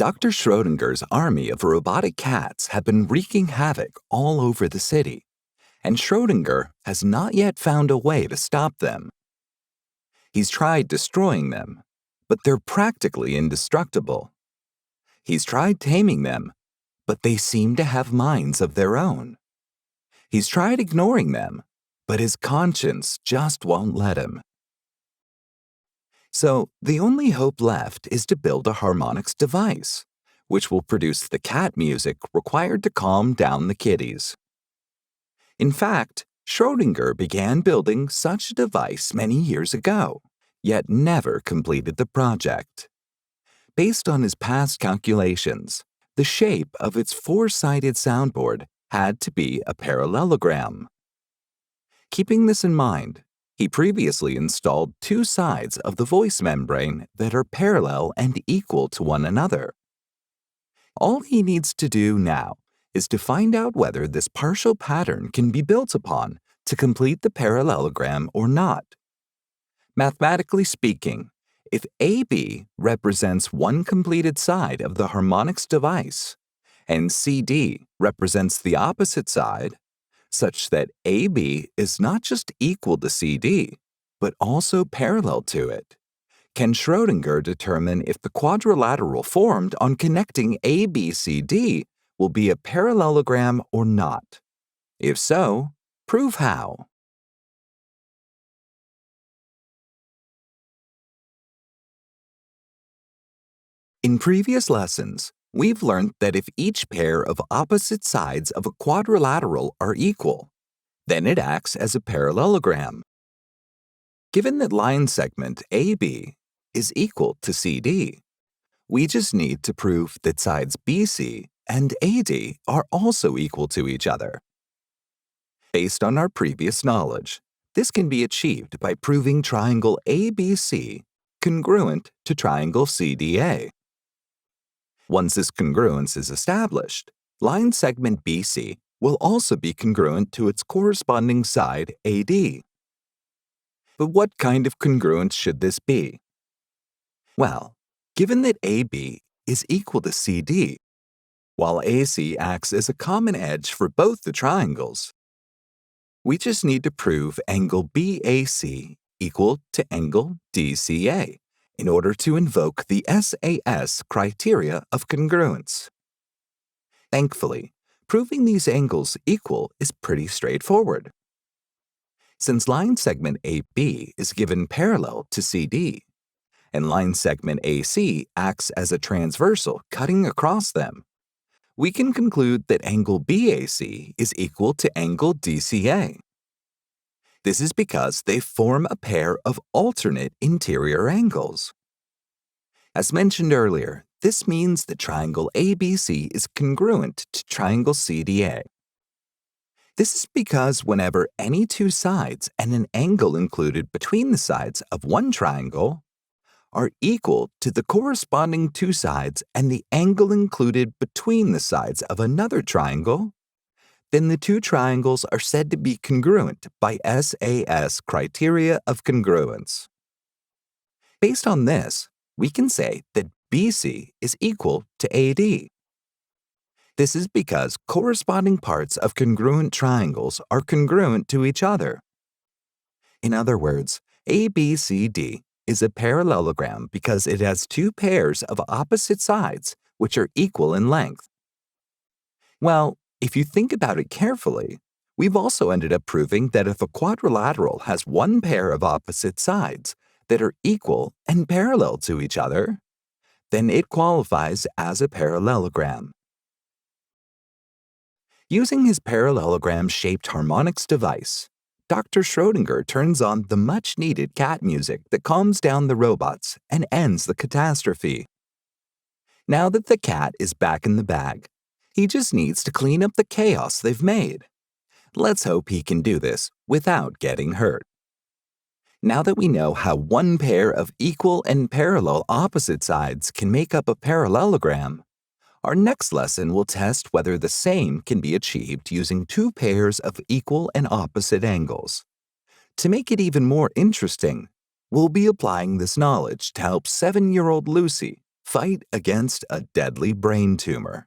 Dr. Schrödinger's army of robotic cats have been wreaking havoc all over the city, and Schrödinger has not yet found a way to stop them. He's tried destroying them, but they're practically indestructible. He's tried taming them, but they seem to have minds of their own. He's tried ignoring them, but his conscience just won't let him. So the only hope left is to build a harmonics device, which will produce the cat music required to calm down the kitties. In fact, Schrödinger began building such a device many years ago, yet never completed the project. Based on his past calculations, the shape of its four-sided soundboard had to be a parallelogram. Keeping this in mind, he previously installed two sides of the voice membrane that are parallel and equal to one another. All he needs to do now is to find out whether this partial pattern can be built upon to complete the parallelogram or not. Mathematically speaking, if AB represents one completed side of the harmonics device, and CD represents the opposite side, such that AB is not just equal to CD, but also parallel to it, can Schrödinger determine if the quadrilateral formed on connecting ABCD will be a parallelogram or not? If so, prove how. In previous lessons, we've learned that if each pair of opposite sides of a quadrilateral are equal, then it acts as a parallelogram. Given that line segment AB is equal to CD, we just need to prove that sides BC and AD are also equal to each other. Based on our previous knowledge, this can be achieved by proving triangle ABC congruent to triangle CDA. Once this congruence is established, line segment BC will also be congruent to its corresponding side AD. But what kind of congruence should this be? Well, given that AB is equal to CD, while AC acts as a common edge for both the triangles, we just need to prove angle BAC equal to angle DCA in order to invoke the SAS criteria of congruence. Thankfully, proving these angles equal is pretty straightforward. Since line segment AB is given parallel to CD, and line segment AC acts as a transversal cutting across them, we can conclude that angle BAC is equal to angle DCA. This is because they form a pair of alternate interior angles. As mentioned earlier, this means that triangle ABC is congruent to triangle CDA. This is because whenever any two sides and an angle included between the sides of one triangle are equal to the corresponding two sides and the angle included between the sides of another triangle, then the two triangles are said to be congruent by SAS criteria of congruence. Based on this, we can say that BC is equal to AD. This is because corresponding parts of congruent triangles are congruent to each other. In other words, ABCD is a parallelogram because it has two pairs of opposite sides which are equal in length. Well, if you think about it carefully, we've also ended up proving that if a quadrilateral has one pair of opposite sides that are equal and parallel to each other, then it qualifies as a parallelogram. Using his parallelogram-shaped harmonics device, Dr. Schrödinger turns on the much-needed cat music that calms down the robots and ends the catastrophe. Now that the cat is back in the bag, he just needs to clean up the chaos they've made. Let's hope he can do this without getting hurt. Now that we know how one pair of equal and parallel opposite sides can make up a parallelogram, our next lesson will test whether the same can be achieved using two pairs of equal and opposite angles. To make it even more interesting, we'll be applying this knowledge to help 7-year-old Lucy Fight against a deadly brain tumor.